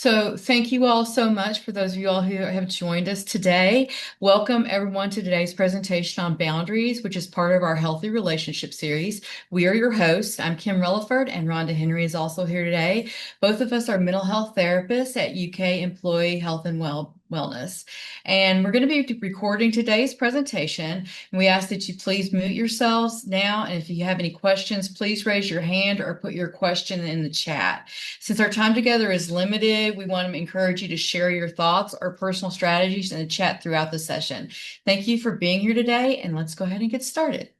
So thank you all so much for those of you all who have joined us today. Welcome everyone to today's presentation on boundaries, which is part of our Healthy Relationship series. We are your hosts. I'm Kim Relaford and Rhonda Henry is also here today. Both of us are mental health therapists at UK Employee Health and Wellness. And we're going to be recording today's presentation. And we ask that you please mute yourselves now. And if you have any questions, please raise your hand or put your question in the chat. Since our time together is limited, we want to encourage you to share your thoughts or personal strategies in the chat throughout the session. Thank you for being here today, and let's go ahead and get started.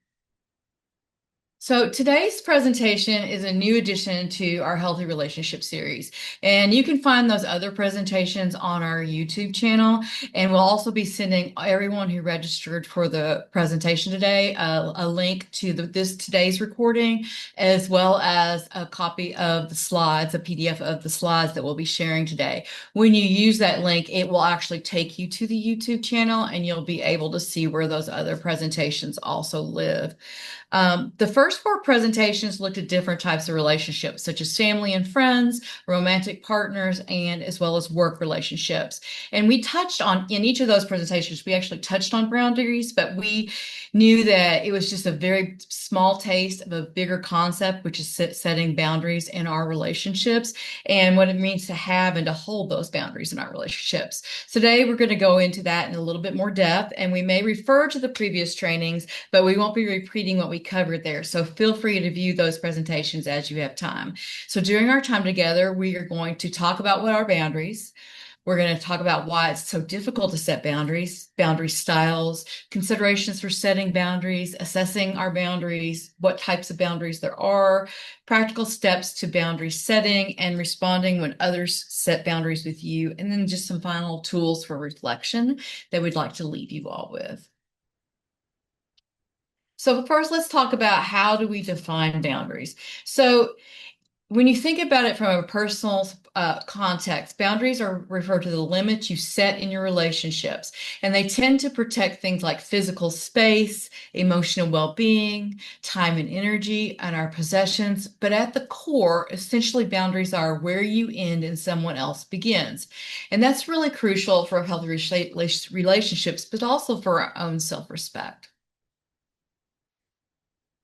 So today's presentation is a new addition to our Healthy Relationship series, and you can find those other presentations on our YouTube channel, and we'll also be sending everyone who registered for the presentation today a link to today's recording, as well as a copy of the slides, a PDF of the slides that we'll be sharing today. When you use that link, it will actually take you to the YouTube channel, and you'll be able to see where those other presentations also live. The first four presentations looked at different types of relationships, such as family and friends, romantic partners, and as well as work relationships. And we touched on, in each of those presentations, we actually touched on boundaries, but we knew that it was just a very small taste of a bigger concept, which is setting boundaries in our relationships and what it means to have and to hold those boundaries in our relationships. So today, we're going to go into that in a little bit more depth, and we may refer to the previous trainings, but we won't be repeating what we covered there. So feel free to view those presentations as you have time. So during our time together, we are going to talk about what are boundaries. We're going to talk about why it's so difficult to set boundaries, boundary styles, considerations for setting boundaries, assessing our boundaries, what types of boundaries there are, practical steps to boundary setting and responding when others set boundaries with you, and then just some final tools for reflection that we'd like to leave you all with. So first, let's talk about how do we define boundaries. So when you think about it from a personal context, boundaries are referred to the limits you set in your relationships, and they tend to protect things like physical space, emotional well-being, time and energy, and our possessions. But at the core, essentially, boundaries are where you end and someone else begins. And that's really crucial for healthy relationships, but also for our own self-respect.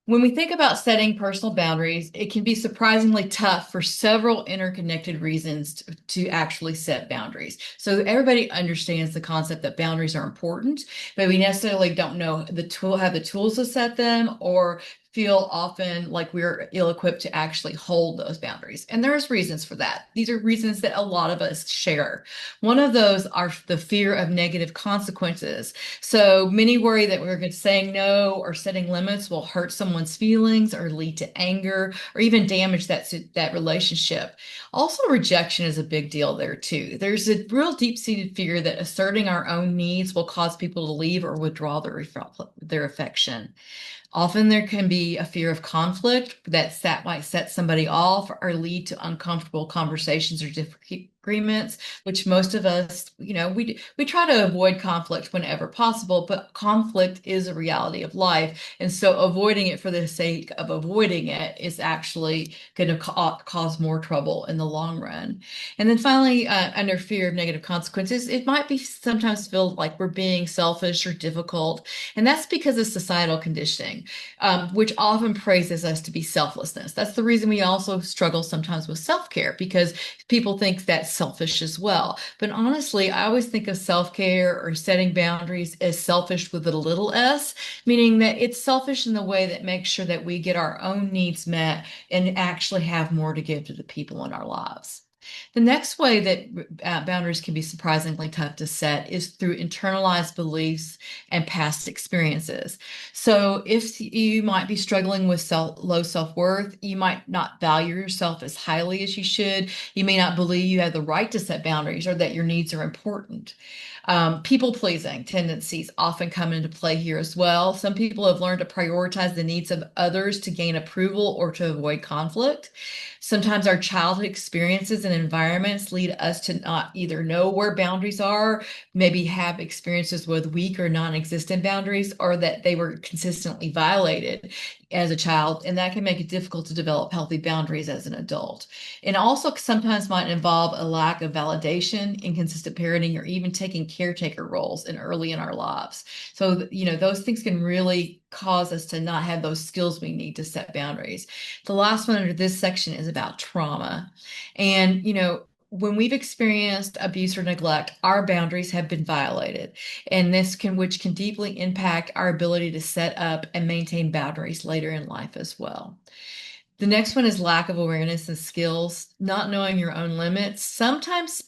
When we think about setting personal boundaries, it can be surprisingly tough for several interconnected reasons to actually set boundaries. So everybody understands the concept that boundaries are important, but we necessarily don't know have the tools to set them or feel often like we're ill-equipped to actually hold those boundaries. And there's reasons for that. These are reasons that a lot of us share. One of those are the fear of negative consequences. So many worry that we're saying no or setting limits will hurt someone's feelings or lead to anger or even damage that relationship. Also, rejection is a big deal there too. There's a real deep-seated fear that asserting our own needs will cause people to leave or withdraw their affection. Often there can be a fear of conflict that might set somebody off or lead to uncomfortable conversations or disagreements, which most of us, we try to avoid conflict whenever possible, but conflict is a reality of life. And so avoiding it for the sake of avoiding it is actually going to cause more trouble in the long run. And then finally, under fear of negative consequences, it might be sometimes feel like we're being selfish or difficult. And that's because of societal conditioning, which often praises us to be selflessness. That's the reason we also struggle sometimes with self-care, because people think that's selfish as well. But honestly, I always think of self-care or setting boundaries as selfish with a little s, meaning that it's selfish in the way that makes sure that we get our own needs met and actually have more to give to the people in our lives. The next way that boundaries can be surprisingly tough to set is through internalized beliefs and past experiences. So if you might be struggling with low self-worth, you might not value yourself as highly as you should. You may not believe you have the right to set boundaries or that your needs are important. People-pleasing tendencies often come into play here as well. Some people have learned to prioritize the needs of others to gain approval or to avoid conflict. Sometimes our childhood experiences and environments lead us to not either know where boundaries are, maybe have experiences with weak or non-existent boundaries, or that they were consistently violated. as a child, and that can make it difficult to develop healthy boundaries as an adult. And also sometimes might involve a lack of validation, inconsistent parenting, or even taking caretaker roles in early in our lives. So, those things can really cause us to not have those skills we need to set boundaries. The last one under this section is about trauma. And, when we've experienced abuse or neglect, our boundaries have been violated, and which can deeply impact our ability to set up and maintain boundaries later in life as well. The next one is lack of awareness and skills, not knowing your own limits. Sometimes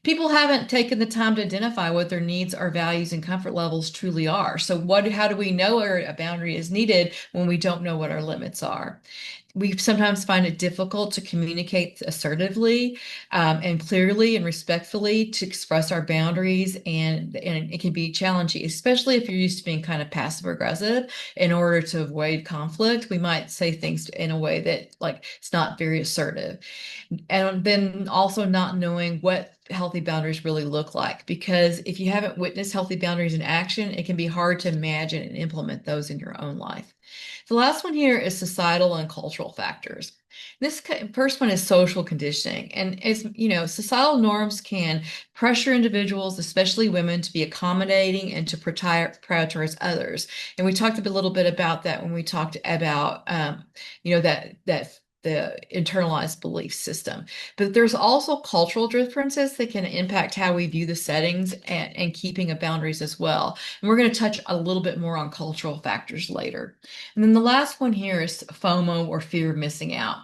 people haven't taken the time to identify what their needs or values and comfort levels truly are. So how do we know where a boundary is needed when we don't know what our limits are? We sometimes find it difficult to communicate assertively and clearly and respectfully to express our boundaries, and it can be challenging, especially if you're used to being kind of passive aggressive. In order to avoid conflict, we might say things in a way that like it's not very assertive. And then also not knowing what healthy boundaries really look like, because if you haven't witnessed healthy boundaries in action, it can be hard to imagine and implement those in your own life. The last one here is societal and cultural factors. This first one is social conditioning. And as you know, societal norms can pressure individuals, especially women, to be accommodating and to prioritize others. And we talked a little bit about that when we talked about, that the internalized belief system. But there's also cultural differences that can impact how we view the settings and keeping of boundaries as well. And we're going to touch a little bit more on cultural factors later. And then the last one here is FOMO, or fear of missing out.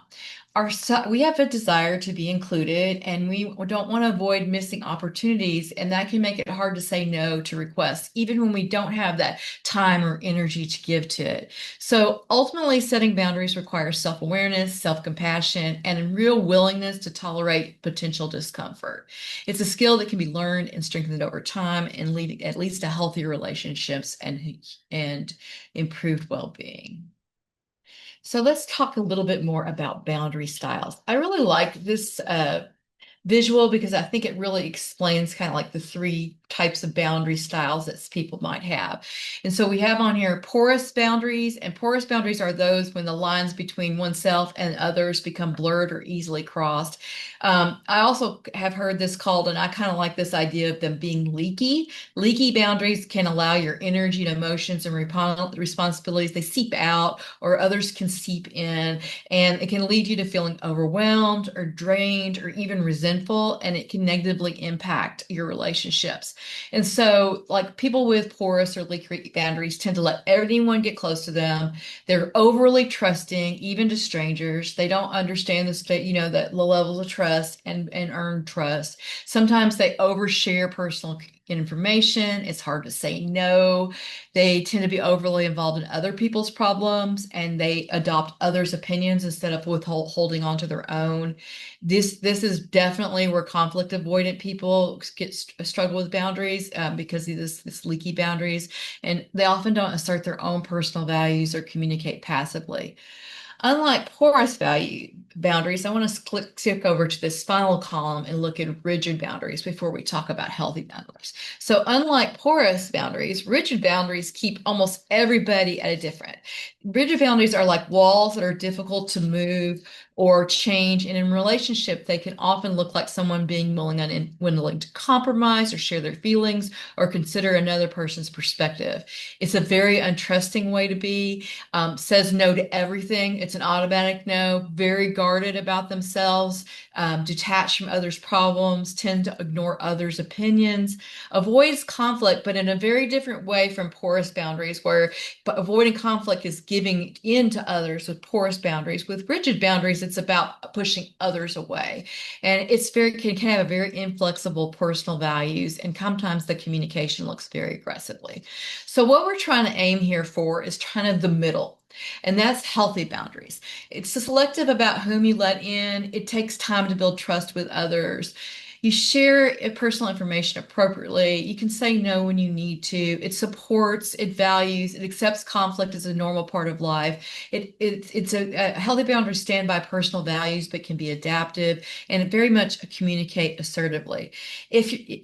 We have a desire to be included, and we don't want to avoid missing opportunities, and that can make it hard to say no to requests, even when we don't have that time or energy to give to it. So ultimately, setting boundaries requires self-awareness, self-compassion, and a real willingness to tolerate potential discomfort. It's a skill that can be learned and strengthened over time and lead at least to healthier relationships and improved well-being. So let's talk a little bit more about boundary styles. I really like this visual because I think it really explains kind of like the three types of boundary styles that people might have. And so we have on here porous boundaries, and porous boundaries are those when the lines between oneself and others become blurred or easily crossed. I also have heard this called, and I kind of like this idea of them being leaky. Leaky boundaries can allow your energy and emotions and responsibilities, they seep out, or others can seep in, and it can lead you to feeling overwhelmed or drained or even resentful, and it can negatively impact your relationships. And so, like, people with porous or leaky boundaries tend to let anyone get close to them. They're overly trusting, even to strangers. They don't understand the state, the levels of trust and earn trust. Sometimes they overshare personal information. It's hard to say no. They tend to be overly involved in other people's problems, and they adopt others' opinions instead of holding on to their own. This is definitely where conflict avoidant people struggle with boundaries, because of this leaky boundaries, and they often don't assert their own personal values or communicate passively. Unlike porous boundaries, I want to click over to this final column and look at rigid boundaries before we talk about healthy boundaries. So unlike porous boundaries, rigid boundaries keep almost everybody at a different. Rigid boundaries are like walls that are difficult to move or change, and in relationship, they can often look like someone being willing to compromise or share their feelings or consider another person's perspective. It's a very untrusting way to be. Says no to everything. It's an automatic no, very guarded about themselves, detached from others' problems, tend to ignore others' opinions, avoids conflict, but in a very different way from porous boundaries, where avoiding conflict is giving in to others with porous boundaries. With rigid boundaries, it's about pushing others away. And can have a very inflexible personal values, and sometimes the communication looks very aggressively. So what we're trying to aim here for is kind of the middle. And that's healthy boundaries. It's selective about whom you let in. It takes time to build trust with others. You share personal information appropriately. You can say no when you need to. It supports, it values, it accepts conflict as a normal part of life. It's a healthy boundaries stand by personal values, but can be adaptive and very much communicate assertively.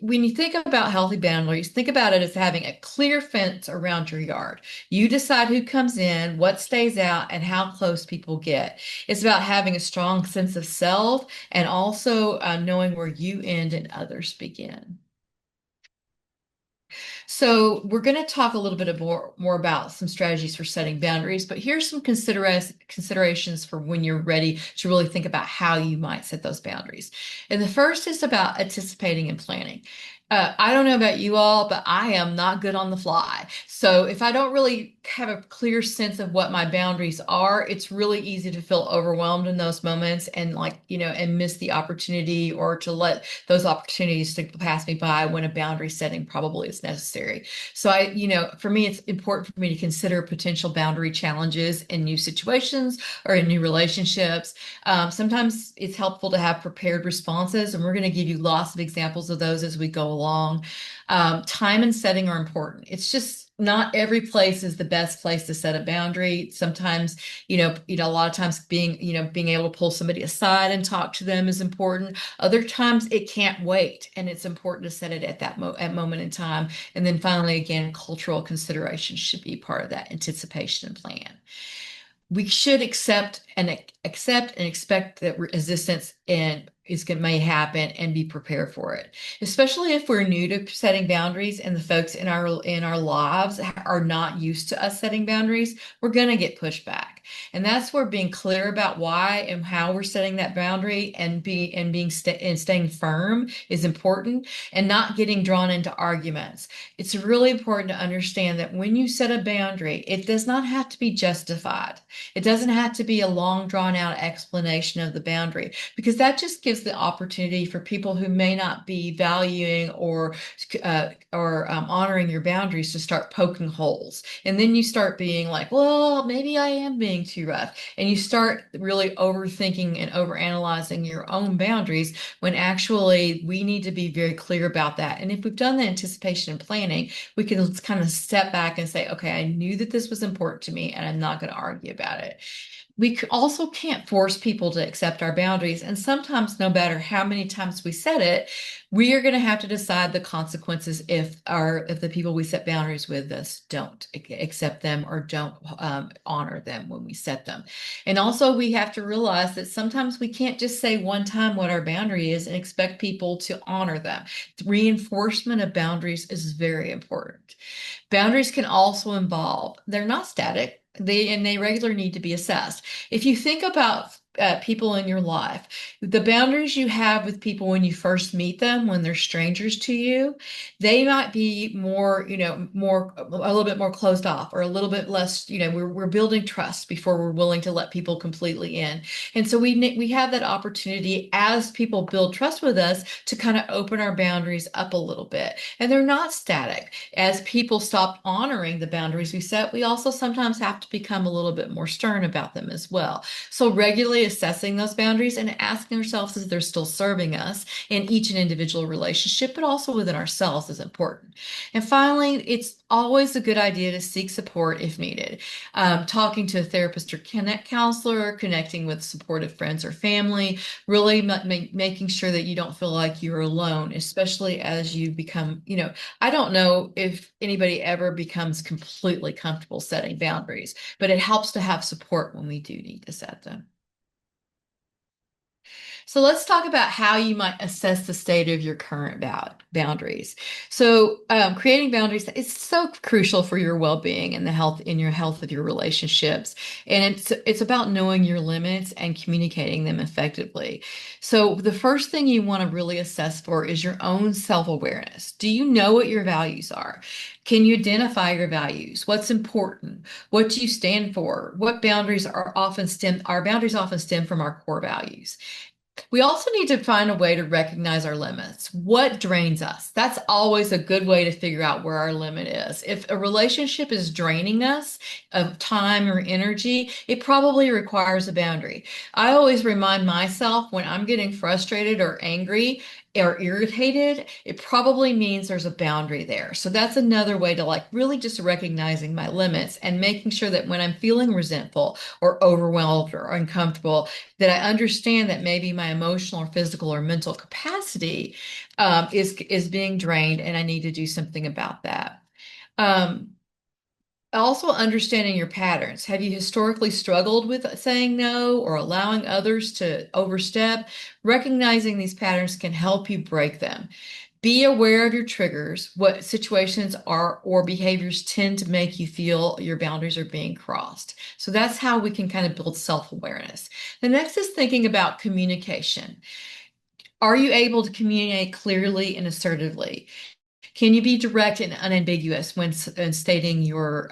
When you think about healthy boundaries, think about it as having a clear fence around your yard. You decide who comes in, what stays out, and how close people get. It's about having a strong sense of self and also knowing where you end and others begin. So we're going to talk a little bit more about some strategies for setting boundaries, but here's some considerations for when you're ready to really think about how you might set those boundaries. And the first is about anticipating and planning. I don't know about you all, but I am not good on the fly. So if I don't really have a clear sense of what my boundaries are, it's really easy to feel overwhelmed in those moments and and miss the opportunity or to let those opportunities to pass me by when a boundary setting probably is necessary. So for me, it's important for me to consider potential boundary challenges in new situations or in new relationships. Sometimes it's helpful to have prepared responses, and we're going to give you lots of examples of those as we go along. Time and setting are important. It's just not every place is the best place to set a boundary. Sometimes, a lot of times being able to pull somebody aside and talk to them is important. Other times it can't wait, and it's important to set it at that moment in time. And then finally, again, cultural considerations should be part of that anticipation and plan. We should accept and expect that resistance may happen and be prepared for it, especially if we're new to setting boundaries and the folks in our lives are not used to us setting boundaries. We're going to get pushback, and that's where being clear about why and how we're setting that boundary and staying firm is important, and not getting drawn into arguments. It's really important to understand that when you set a boundary, it does not have to be justified. It doesn't have to be a long drawn out explanation of the boundary, because that just gives the opportunity for people who may not be valuing or honoring your boundaries to start poking holes. And then you start being like, well, maybe I am being too rough. And you start really overthinking and overanalyzing your own boundaries when actually we need to be very clear about that. And if we've done the anticipation and planning, we can kind of step back and say, okay, I knew that this was important to me and I'm not going to argue about it. We also can't force people to accept our boundaries. And sometimes, no matter how many times we set it, we are going to have to decide the consequences if the people we set boundaries with us don't accept them or don't honor them when we set them. And also, we have to realize that sometimes we can't just say one time what our boundary is and expect people to honor them. Reinforcement of boundaries is very important. Boundaries can also involve, they're not static, they regularly need to be assessed. If you think about people in your life, the boundaries you have with people when you first meet them, when they're strangers to you, they might be more, a little bit more closed off or a little bit less, we're building trust before we're willing to let people completely in. And so we have that opportunity as people build trust with us to kind of open our boundaries up a little bit. And they're not static. As people stop honoring the boundaries we set, we also sometimes have to become a little bit more stern about them as well. So regularly assessing those boundaries and asking ourselves if they're still serving us in each and individual relationship, but also within ourselves is important. And finally, it's always a good idea to seek support if needed. Talking to a therapist or counselor, connecting with supportive friends or family, really making sure that you don't feel like you're alone, especially as you become, I don't know if anybody ever becomes completely comfortable setting boundaries, but it helps to have support when we do need to set them. So let's talk about how you might assess the state of your current boundaries. So creating boundaries is so crucial for your well-being and the health of your relationships. And it's about knowing your limits and communicating them effectively. So the first thing you want to really assess for is your own self-awareness. Do you know what your values are? Can you identify your values? What's important? What do you stand for? What boundaries our boundaries often stem from our core values. We also need to find a way to recognize our limits. What drains us? That's always a good way to figure out where our limit is. If a relationship is draining us of time or energy, it probably requires a boundary. I always remind myself when I'm getting frustrated or angry, or irritated, it probably means there's a boundary there. So that's another way to like really just recognizing my limits and making sure that when I'm feeling resentful or overwhelmed or uncomfortable, that I understand that maybe my emotional or physical or mental capacity is being drained and I need to do something about that. Um, Also, understanding your patterns. Have you historically struggled with saying no or allowing others to overstep? Recognizing these patterns can help you break them. Be aware of your triggers, what situations are or behaviors tend to make you feel your boundaries are being crossed. So that's how we can kind of build self-awareness. The next is thinking about communication. Are you able to communicate clearly and assertively? Can you be direct and unambiguous when stating your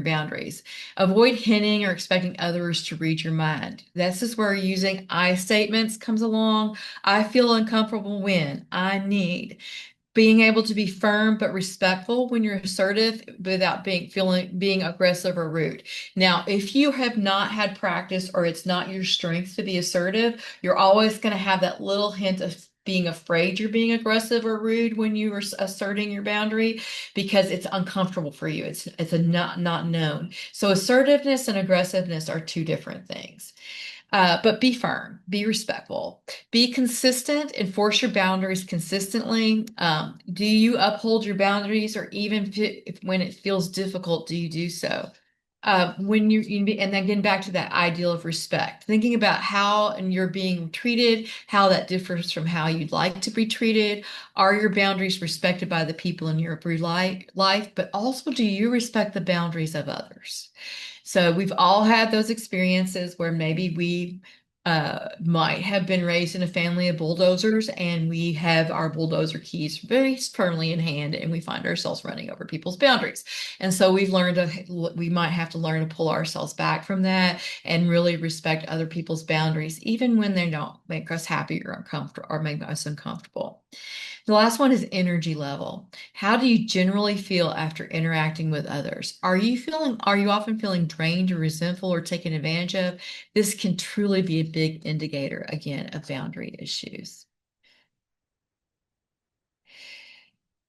boundaries? Avoid hinting or expecting others to read your mind. This is where using I statements comes along. I feel uncomfortable when I need. Being able to be firm but respectful when you're assertive without being aggressive or rude. Now, if you have not had practice or it's not your strength to be assertive, you're always going to have that little hint of being afraid you're being aggressive or rude when you are asserting your boundary because it's uncomfortable for you. It's a not known. So assertiveness and aggressiveness are two different things. But be firm, be respectful, be consistent, enforce your boundaries consistently. Do you uphold your boundaries, or even if, when it feels difficult, do you do so? And then getting back to that ideal of respect, thinking about how and you're being treated, how that differs from how you'd like to be treated. Are your boundaries respected by the people in your life? But also, do you respect the boundaries of others? So we've all had those experiences where maybe we might have been raised in a family of bulldozers and we have our bulldozer keys very firmly in hand and we find ourselves running over people's boundaries. And so we might have to learn to pull ourselves back from that and really respect other people's boundaries, even when they don't make us happy or uncomfortable or make us uncomfortable. The last one is energy level. How do you generally feel after interacting with others? Are you often feeling drained or resentful or taken advantage of? This can truly be a big indicator, again, of boundary issues.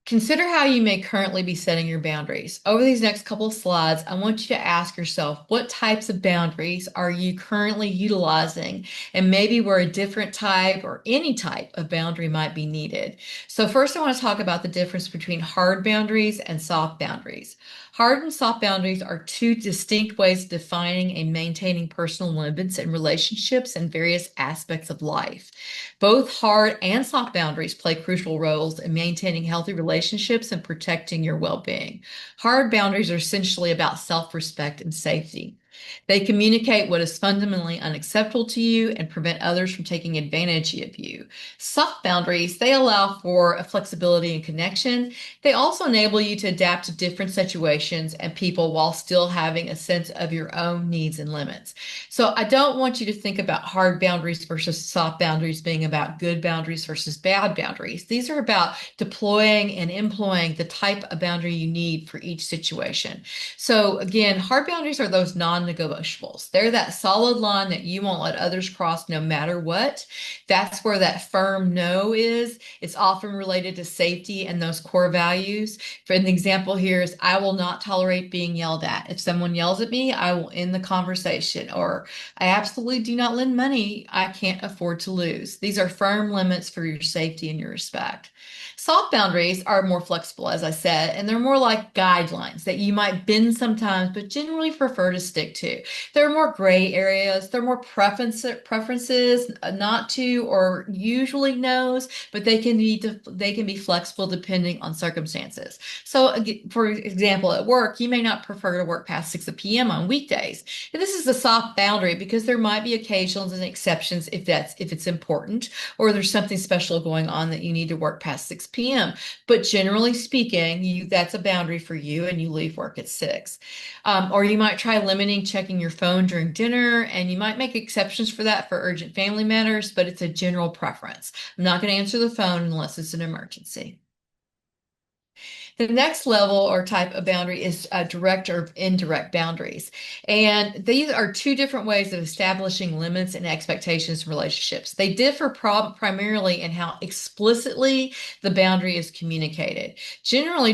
Consider how you may currently be setting your boundaries. Over these next couple of slides, I want you to ask yourself what types of boundaries are you currently utilizing, and maybe where a different type or any type of boundary might be needed. So, first, I want to talk about the difference between hard boundaries and soft boundaries. Hard and soft boundaries are two distinct ways of defining and maintaining personal limits and relationships in various aspects of life. Both hard and soft boundaries play crucial roles in maintaining healthy relationships and protecting your well being. Hard boundaries are essentially about self respect and safety. They communicate what is fundamentally unacceptable to you and prevent others from taking advantage of you. Soft boundaries, they allow for a flexibility and connection. They also enable you to adapt to different situations and people while still having a sense of your own needs and limits. So I don't want you to think about hard boundaries versus soft boundaries being about good boundaries versus bad boundaries. These are about deploying and employing the type of boundary you need for each situation. So again, hard boundaries are those non-negotiables. They're that solid line that you won't let others cross no matter what. That's where that firm no is. It's often related to safety and those core values. For an example here is I will not tolerate being yelled at. If someone yells at me, I will end the conversation. Or I absolutely do not lend money I can't afford to lose. These are firm limits for your safety and your respect. Soft boundaries are more flexible, as I said, and they're more like guidelines that you might bend sometimes, but generally prefer to stick to. There are more gray areas. There are more preferences, not to or usually no's, but they can be flexible depending on circumstances. So, for example, at work, you may not prefer to work past 6 p.m. on weekdays. And this is a soft boundary because there might be occasions and exceptions if it's important or there's something special going on that you need to work past 6 p.m. But generally speaking, that's a boundary for you and you leave work at 6. Or you might try limiting checking your phone during dinner, and you might make exceptions for that for urgent family matters, but it's a general preference. I'm not going to answer the phone unless it's an emergency. The next level or type of boundary is direct or indirect boundaries. And these are two different ways of establishing limits and expectations in relationships. They differ primarily in how explicitly the boundary is communicated. Generally,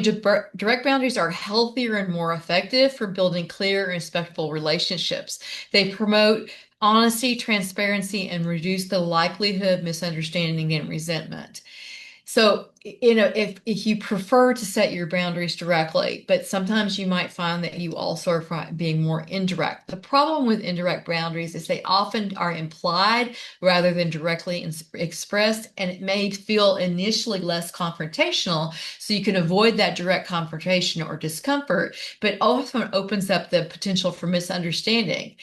direct boundaries are healthier and more effective for building clear and respectful relationships. They promote honesty, transparency, and reduce the likelihood of misunderstanding and resentment. So, if you prefer to set your boundaries directly, but sometimes you might find that you also are being more indirect. The problem with indirect boundaries is they often are implied rather than directly expressed, and it may feel initially less confrontational, so you can avoid that direct confrontation or discomfort, but often opens up the potential for misunderstanding,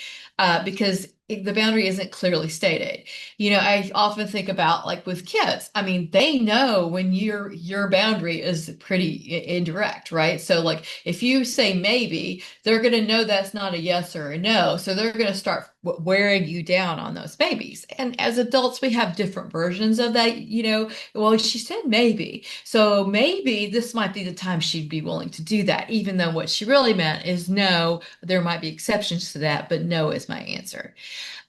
because the boundary isn't clearly stated. I often think about like with kids. I mean, they know when your boundary is pretty indirect, right? So like if you say maybe, they're going to know that's not a yes or a no. So they're going to start wearing you down on those maybes. And as adults, we have different versions of that. Well, she said maybe. So maybe this might be the time she'd be willing to do that, even though what she really meant is no. There might be exceptions to that, but no is my answer.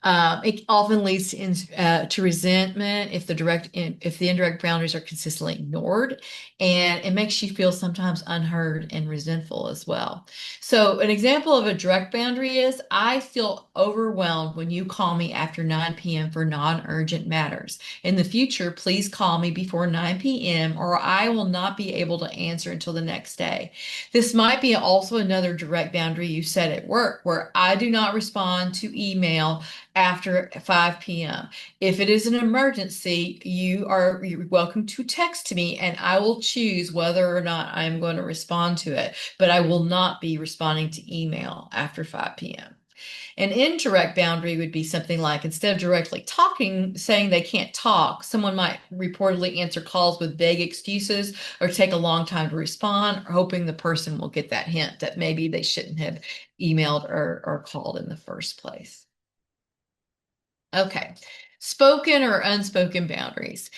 It often leads to resentment if the indirect boundaries are consistently ignored, and it makes you feel sometimes unheard and resentful as well. So, an example of a direct boundary is I feel overwhelmed when you call me after 9 p.m. for non-urgent matters. In the future, please call me before 9 p.m. or I will not be able to answer until the next day. This might be also another direct boundary you set at work where I do not respond to email after 5 p.m. If it is an emergency, you're welcome to text me and I will choose whether or not I'm going to respond to it, but I will not be responding to email after 5 p.m. An indirect boundary would be something like instead of directly talking, saying they can't talk, someone might reportedly answer calls with vague excuses or take a long time to respond, or hoping the person will get that hint that maybe they shouldn't have emailed or called in the first place. Okay. Spoken or unspoken boundaries.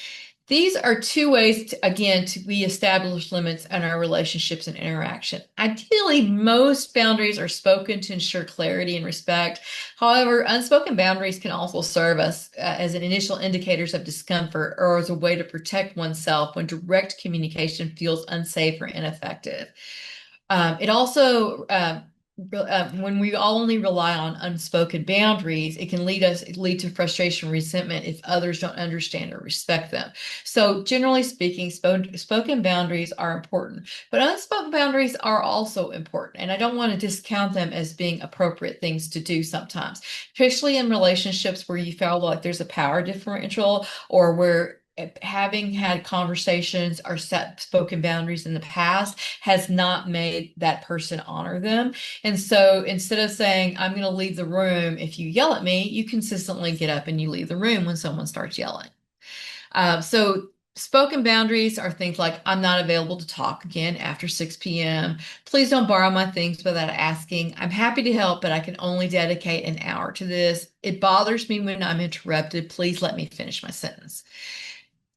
These are two ways, again, to we establish limits in our relationships and interaction. Ideally, most boundaries are spoken to ensure clarity and respect. However, unspoken boundaries can also serve us as an initial indicators of discomfort or as a way to protect oneself when direct communication feels unsafe or ineffective. It also when we only rely on unspoken boundaries, it can lead to frustration, resentment if others don't understand or respect them. So, generally speaking, spoken boundaries are important, but unspoken boundaries are also important. And I don't want to discount them as being appropriate things to do sometimes, especially in relationships where you feel like there's a power differential or where having had conversations or set spoken boundaries in the past has not made that person honor them. And so instead of saying, I'm going to leave the room if you yell at me, you consistently get up and you leave the room when someone starts yelling. So spoken boundaries are things like, I'm not available to talk again after 6 p.m. Please don't borrow my things without asking. I'm happy to help, but I can only dedicate an hour to this. It bothers me when I'm interrupted. Please let me finish my sentence.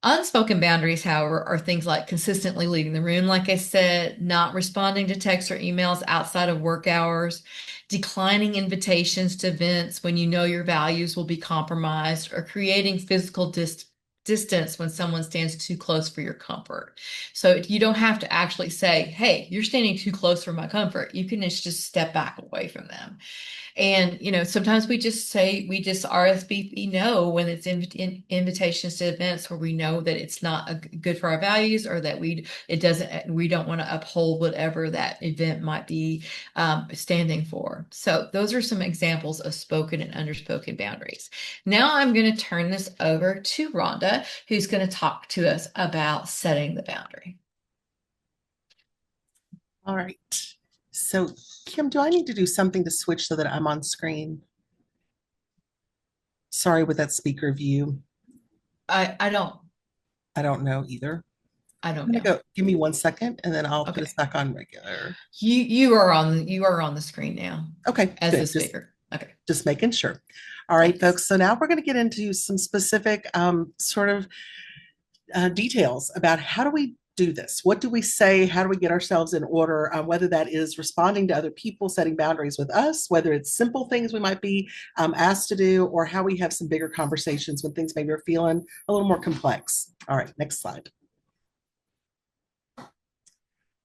Unspoken boundaries, however, are things like consistently leaving the room, like I said, not responding to texts or emails outside of work hours, declining invitations to events when you know your values will be compromised, or creating physical distance when someone stands too close for your comfort. So you don't have to actually say, hey, you're standing too close for my comfort. You can just step back away from them. And, sometimes we just RSVP no when it's invitations to events where we know that it's not good for our values or that we don't want to uphold whatever that event might be standing for. So those are some examples of spoken and underspoken boundaries. Now I'm going to turn this over to Rhonda, who's going to talk to us about setting the boundary. All right. So, Kim, do I need to do something to switch so that I'm on screen? Sorry with that speaker view. I don't I don't know either. I I'm don't gonna know. go, give me 1 second and then I'll put us Okay. back on regular. You are on the screen now Okay, as the good. Just speaker. Okay, just making sure. All right, thanks. folks. So now we're going to get into some specific sort of details about how do we do this? What do we say? How do we get ourselves in order? Whether that is responding to other people, setting boundaries with us, whether it's simple things we might be asked to do, or how we have some bigger conversations when things maybe are feeling a little more complex. All right, next slide.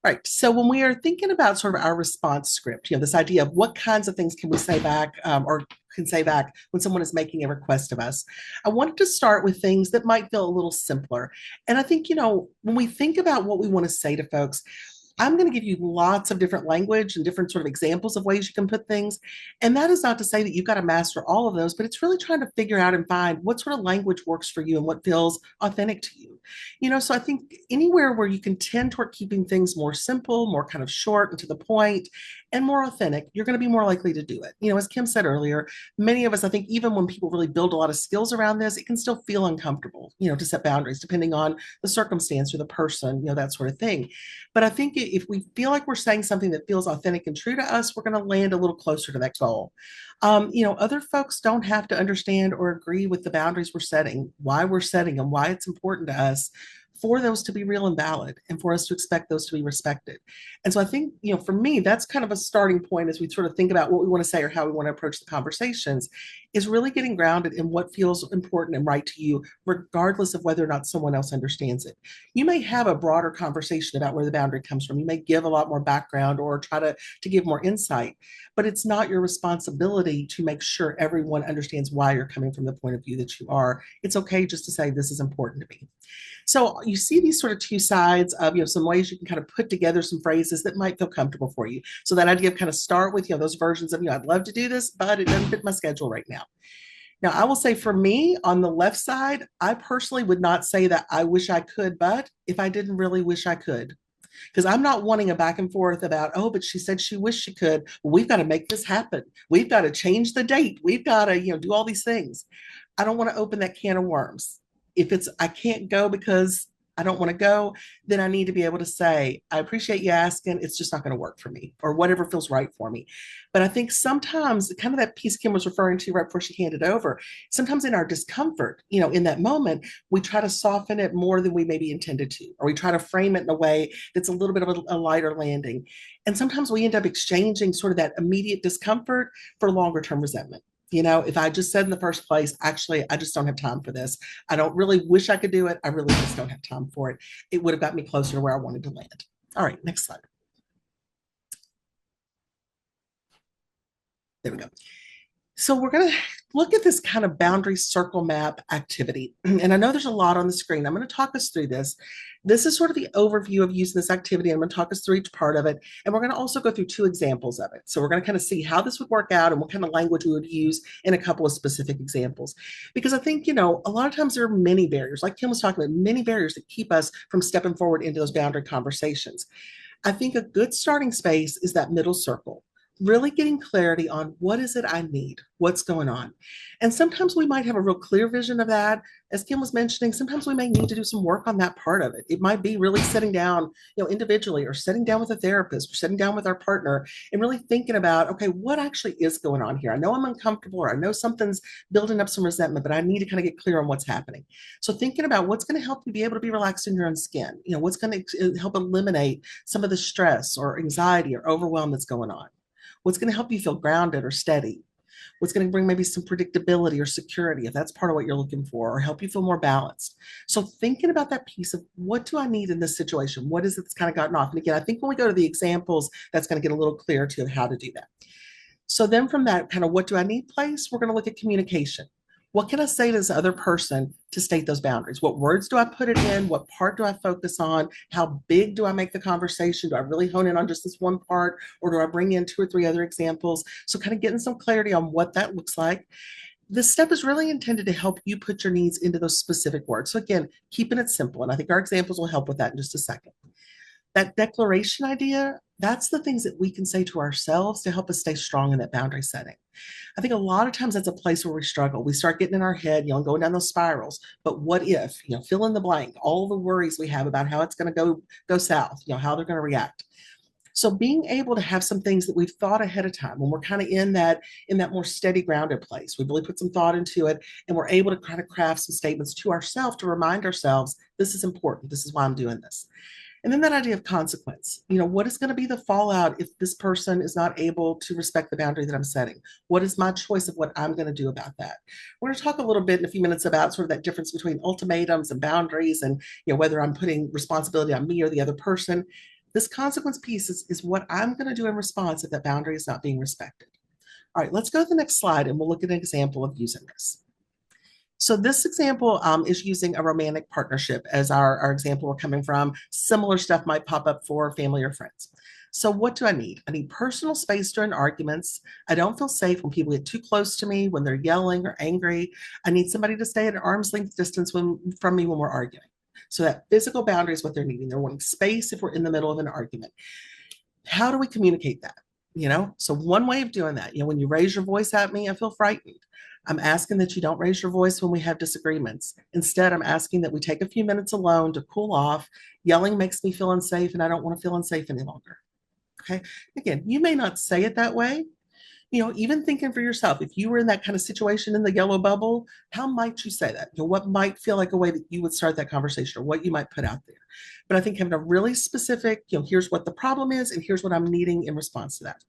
Right. So when we are thinking about sort of our response script, this idea of what kinds of things can we say back or can say back when someone is making a request of us, I wanted to start with things that might feel a little simpler. And I think, when we think about what we want to say to folks, I'm going to give you lots of different language and different sort of examples of ways you can put things. And that is not to say that you've got to master all of those, but it's really trying to figure out and find what sort of language works for you and what feels authentic to you. So I think anywhere where you can tend toward keeping things more simple, more kind of short and to the point, and more authentic, you're going to be more likely to do it. As Kim said earlier, many of us, I think, even when people really build a lot of skills around this, it can still feel uncomfortable, to set boundaries depending on the circumstance or the person, that sort of thing. But I think if we feel like we're saying something that feels authentic and true to us, we're going to land a little closer to that goal. Other folks don't have to understand or agree with the boundaries we're setting, why we're setting them, why it's important to us for those to be real and valid and for us to expect those to be respected. And so I think, for me, that's kind of a starting point as we sort of think about what we want to say or how we want to approach the conversations, is really getting grounded in what feels important and right to you, regardless of whether or not someone else understands it. You may have a broader conversation about where the boundary comes from. You may give a lot more background or try to give more insight, but it's not your responsibility to make sure everyone understands why you're coming from the point of view that you are. It's okay just to say, this is important to me. So you see these sort of two sides of, some ways you can kind of put together some phrases that might feel comfortable for you. So that idea of kind of start with, those versions of, I'd love to do this, but it doesn't fit my schedule right now. Now, I will say for me on the left side, I personally would not say that I wish I could, but if I didn't really wish I could, because I'm not wanting a back and forth about, oh, but she said she wished she could. Well, we've got to make this happen. We've got to change the date. We've got to, do all these things. I don't want to open that can of worms. If it's, I can't go because I don't want to go, then I need to be able to say, I appreciate you asking. It's just not going to work for me, or whatever feels right for me. But I think sometimes kind of that piece Kim was referring to right before she handed over, sometimes in our discomfort, in that moment, we try to soften it more than we maybe intended to, or we try to frame it in a way that's a little bit of a lighter landing. And sometimes we end up exchanging sort of that immediate discomfort for longer term resentment. If I just said in the first place, actually, I just don't have time for this. I don't really wish I could do it. I really just don't have time for it. It would have got me closer to where I wanted to land. All right, next slide. There we go. So we're going to look at this kind of boundary circle map activity. And I know there's a lot on the screen. I'm going to talk us through this. This is sort of the overview of using this activity. I'm going to talk us through each part of it. And we're going to also go through two examples of it. So we're going to kind of see how this would work out and what kind of language we would use in a couple of specific examples. Because I think, a lot of times there are many barriers, like Kim was talking about, many barriers that keep us from stepping forward into those boundary conversations. I think a good starting space is that middle circle. Really getting clarity on what is it I need, what's going on. And sometimes we might have a real clear vision of that. As Kim was mentioning, sometimes we may need to do some work on that part of it. It might be really sitting down, individually, or sitting down with a therapist, or sitting down with our partner and really thinking about, okay, what actually is going on here? I know I'm uncomfortable, or I know something's building up some resentment, but I need to kind of get clear on what's happening. So thinking about what's going to help you be able to be relaxed in your own skin, what's going to help eliminate some of the stress or anxiety or overwhelm that's going on. What's going to help you feel grounded or steady? What's going to bring maybe some predictability or security, if that's part of what you're looking for, or help you feel more balanced. So thinking about that piece of what do I need in this situation? What is it that's kind of gotten off? And again, I think when we go to the examples, that's going to get a little clearer to how to do that. So then from that kind of what do I need place, we're going to look at communication. What can I say to this other person to state those boundaries? What words do I put it in? What part do I focus on? How big do I make the conversation? Do I really hone in on just this one part, or do I bring in two or three other examples? So kind of getting some clarity on what that looks like. This step is really intended to help you put your needs into those specific words. So again, keeping it simple. And I think our examples will help with that in just a second. That declaration idea, that's the things that we can say to ourselves to help us stay strong in that boundary setting. I think a lot of times that's a place where we struggle. We start getting in our head, and going down those spirals. But what if, fill in the blank, all the worries we have about how it's going to go south, how they're going to react. So being able to have some things that we've thought ahead of time when we're kind of in that more steady, grounded place, we really put some thought into it, and we're able to kind of craft some statements to ourselves to remind ourselves This is important. This is why I'm doing this. And then that idea of consequence, what is going to be the fallout if this person is not able to respect the boundary that I'm setting? What is my choice of what I'm going to do about that? We're going to talk a little bit in a few minutes about sort of that difference between ultimatums and boundaries and whether I'm putting responsibility on me or the other person. This consequence piece is what I'm going to do in response if that boundary is not being respected. All right, let's go to the next slide and we'll look at an example of using this. So this example is using a romantic partnership as our example we're coming from. Similar stuff might pop up for family or friends. So what do I need? I need personal space during arguments. I don't feel safe when people get too close to me, when they're yelling or angry. I need somebody to stay at an arm's length distance from me when we're arguing. So that physical boundary is what they're needing. They're wanting space if we're in the middle of an argument. How do we communicate that? So one way of doing that, when you raise your voice at me, I feel frightened. I'm asking that you don't raise your voice when we have disagreements. Instead, I'm asking that we take a few minutes alone to cool off. Yelling makes me feel unsafe, and I don't want to feel unsafe any longer. Okay. Again, you may not say it that way. Even thinking for yourself, if you were in that kind of situation in the yellow bubble, how might you say that? What might feel like a way that you would start that conversation or what you might put out there? But I think having a really specific, here's what the problem is and here's what I'm needing in response to that.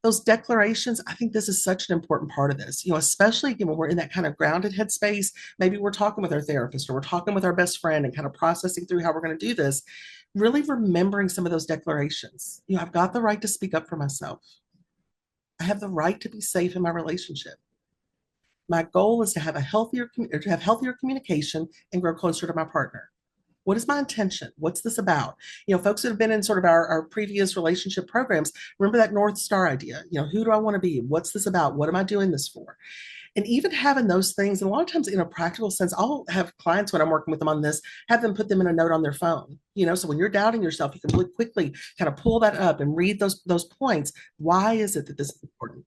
Those declarations, I think this is such an important part of this, especially when we're in that kind of grounded headspace. Maybe we're talking with our therapist or we're talking with our best friend and kind of processing through how we're going to do this, really remembering some of those declarations. I've got the right to speak up for myself. I have the right to be safe in my relationship. My goal is to have healthier communication and grow closer to my partner. What is my intention? What's this about? Folks that have been in sort of our previous relationship programs, remember that North Star idea. Who do I want to be? What's this about? What am I doing this for? And even having those things, and a lot of times in a practical sense, I'll have clients when I'm working with them on this, have them put them in a note on their phone. So when you're doubting yourself, you can really quickly kind of pull that up and read those points. Why is it that this is important?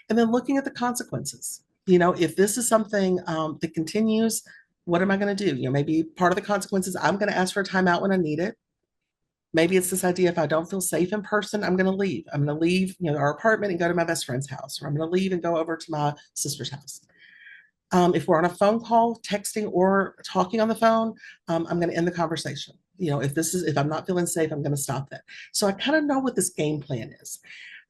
And then looking at the consequences. If this is something that continues, what am I going to do? Maybe part of the consequences, I'm going to ask for a timeout when I need it. Maybe it's this idea, if I don't feel safe in person, I'm going to leave. I'm going to leave, our apartment and go to my best friend's house, or I'm going to leave and go over to my sister's house. If we're on a phone call, texting or talking on the phone, I'm going to end the conversation. If I'm not feeling safe, I'm going to stop that. So I kind of know what this game plan is.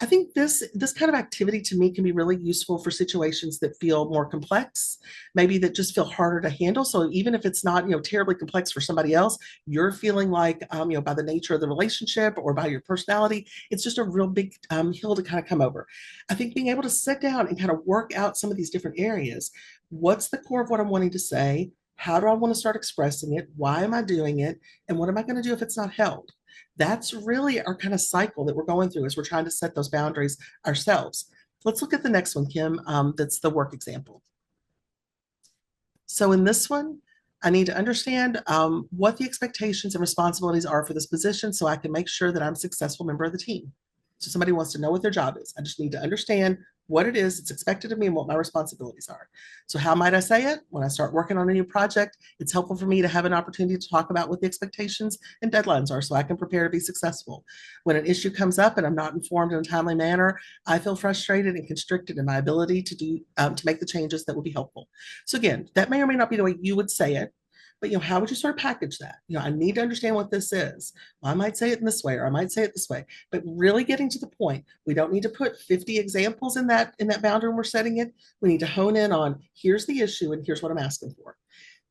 I think this kind of activity to me can be really useful for situations that feel more complex, maybe that just feel harder to handle. So even if it's not, terribly complex for somebody else, you're feeling like, by the nature of the relationship or by your personality, it's just a real big hill to kind of come over. I think being able to sit down and kind of work out some of these different areas. What's the core of what I'm wanting to say? How do I want to start expressing it? Why am I doing it? And what am I going to do if it's not held? That's really our kind of cycle that we're going through as we're trying to set those boundaries ourselves. Let's look at the next one, Kim. That's the work example. So in this one, I need to understand what the expectations and responsibilities are for this position so I can make sure that I'm a successful member of the team. So somebody wants to know what their job is. I just need to understand what it is that's expected of me and what my responsibilities are. So how might I say it? When I start working on a new project, it's helpful for me to have an opportunity to talk about what the expectations and deadlines are so I can prepare to be successful. When an issue comes up and I'm not informed in a timely manner, I feel frustrated and constricted in my ability to make the changes that will be helpful. So again, that may or may not be the way you would say it, but how would you sort of package that? I need to understand what this is. Well, I might say it in this way, or I might say it this way, but really getting to the point. We don't need to put 50 examples in that boundary when we're setting it. We need to hone in on here's the issue and here's what I'm asking for.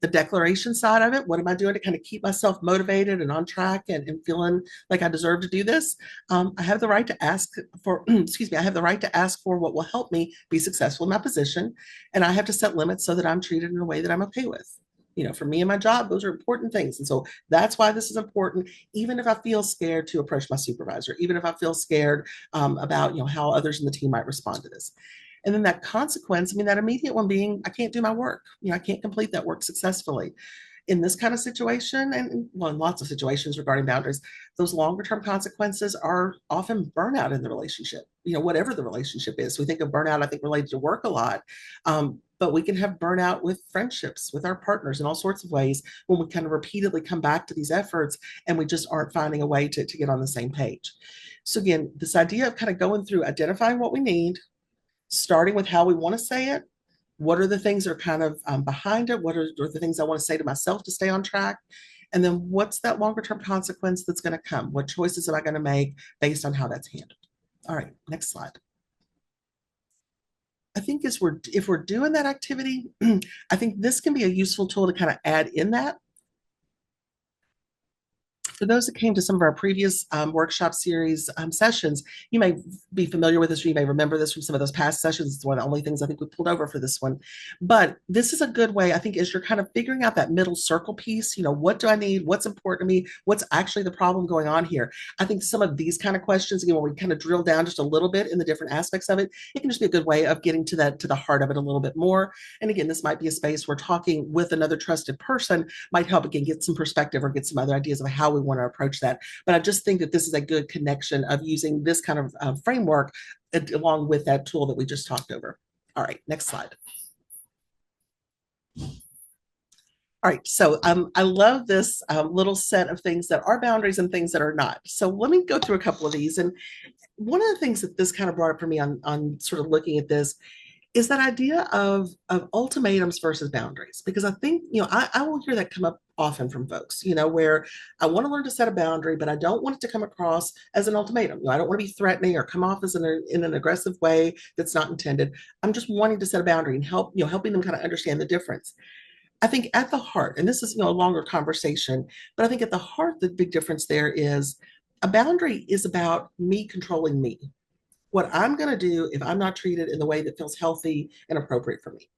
The declaration side of it, what am I doing to kind of keep myself motivated and on track and feeling like I deserve to do this? I have the right to ask for, I have the right to ask for what will help me be successful in my position. And I have to set limits so that I'm treated in a way that I'm okay with. For me and my job, those are important things. And so that's why this is important, even if I feel scared to approach my supervisor, even if I feel scared about, how others in the team might respond to this. And then that consequence, that immediate one being, I can't do my work. I can't complete that work successfully. In this kind of situation, and well, in lots of situations regarding boundaries, those longer term consequences are often burnout in the relationship, whatever the relationship is. We think of burnout, I think, related to work a lot. But we can have burnout with friendships, with our partners in all sorts of ways when we kind of repeatedly come back to these efforts and we just aren't finding a way to get on the same page. So again, this idea of kind of going through identifying what we need, starting with how we want to say it, What are the things that are kind of behind it? What are the things I want to say to myself to stay on track? And then what's that longer term consequence that's going to come? What choices am I going to make based on how that's handled? All right, next slide. I think if we're doing that activity, I think this can be a useful tool to kind of add in that. For those that came to some of our previous workshop series sessions, you may be familiar with this, or you may remember this from some of those past sessions. It's one of the only things I think we pulled over for this one. But this is a good way, I think, as you're kind of figuring out that middle circle piece, what do I need? What's important to me? What's actually the problem going on here? I think some of these kind of questions, again, when we kind of drill down just a little bit in the different aspects of it, it can just be a good way of getting to the heart of it a little bit more. And again, this might be a space where talking with another trusted person might help, again, get some perspective or get some other ideas of how we want to approach that. But I just think that this is a good connection of using this kind of framework along with that tool that we just talked over. All right, next slide. All right, so I love this little set of things that are boundaries and things that are not. So let me go through a couple of these. And one of the things that this kind of brought up for me on sort of looking at this is that idea of ultimatums versus boundaries. Because I think, I will hear that come up often from folks, where I want to learn to set a boundary, but I don't want it to come across as an ultimatum. I don't want to be threatening or come off as in an aggressive way that's not intended. I'm just wanting to set a boundary and helping them kind of understand the difference. I think at the heart, and this is a longer conversation, but I think at the heart, the big difference there is a boundary is about me controlling me. What I'm going to do if I'm not treated in the way that feels healthy and appropriate for me.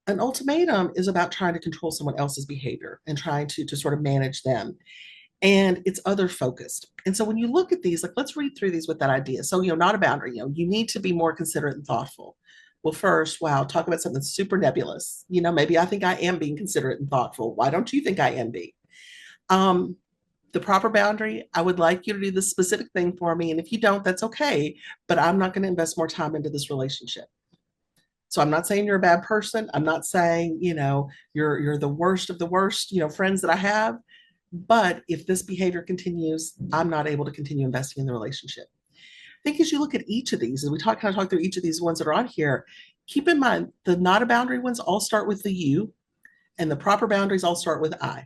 An ultimatum is about trying to control someone else's behavior and trying to sort of manage them. And it's other focused. And so when you look at these, like, let's read through these with that idea. So, not a boundary, you need to be more considerate and thoughtful. Well, first, wow, talk about something super nebulous. Maybe I think I am being considerate and thoughtful. Why don't you think I am being? The proper boundary, I would like you to do this specific thing for me. And if you don't, that's okay. But I'm not going to invest more time into this relationship. So I'm not saying you're a bad person. I'm not saying, you're the worst of the worst, friends that I have. But if this behavior continues, I'm not able to continue investing in the relationship. I think as you look at each of these, and we kind of talk through each of these ones that are on here, keep in mind the not a boundary ones all start with the you, and the proper boundaries all start with I.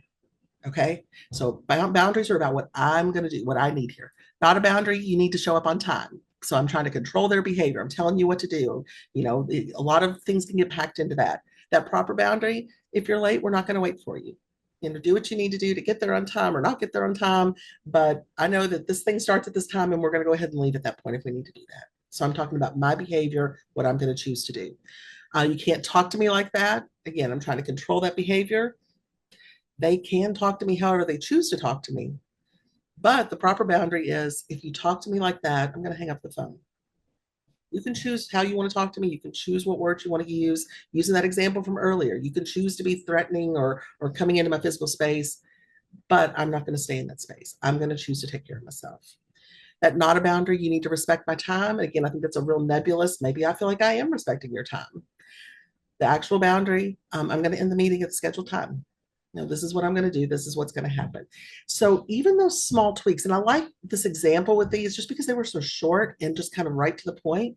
Okay. So boundaries are about what I'm going to do, what I need here. Not a boundary, you need to show up on time. So I'm trying to control their behavior. I'm telling you what to do. A lot of things can get packed into that. That proper boundary, if you're late, we're not going to wait for you. Do what you need to do to get there on time or not get there on time. But I know that this thing starts at this time and we're going to go ahead and leave at that point if we need to do that. So I'm talking about my behavior, what I'm going to choose to do. You can't talk to me like that. Again, I'm trying to control that behavior. They can talk to me however they choose to talk to me. But the proper boundary is, if you talk to me like that, I'm going to hang up the phone. You can choose how you want to talk to me. You can choose what words you want to use. Using that example from earlier, you can choose to be threatening or coming into my physical space, but I'm not going to stay in that space. I'm going to choose to take care of myself. That not a boundary, you need to respect my time. And again, I think that's a real nebulous. Maybe I feel like I am respecting your time. The actual boundary, I'm going to end the meeting at the scheduled time. This is what I'm going to do. This is what's going to happen. So even those small tweaks, and I like this example with these just because they were so short and just kind of right to the point.